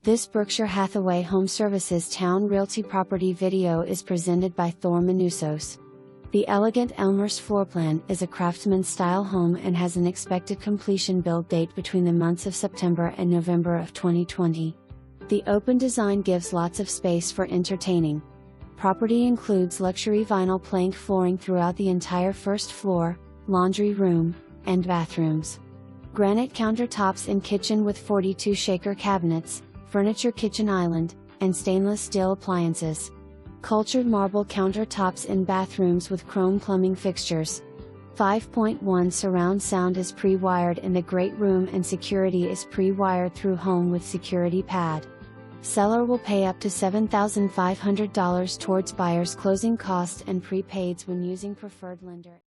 This Berkshire Hathaway HomeServices Towne Realty property video is presented by Towne. The elegant Elmhurst floor plan is a craftsman-style home and has an expected completion build date between the months of September and November of 2020. The open design gives lots of space for entertaining. Property includes luxury vinyl plank flooring throughout the entire first floor, laundry room, and bathrooms. Granite countertops in kitchen with 42 shaker cabinets, furniture kitchen island, and stainless steel appliances. Cultured marble countertops in bathrooms with chrome plumbing fixtures. 5.1 surround sound is pre-wired in the great room and security is pre-wired through home with security pad. Seller will pay up to $7,500 towards buyer's closing costs and prepaids when using preferred lender.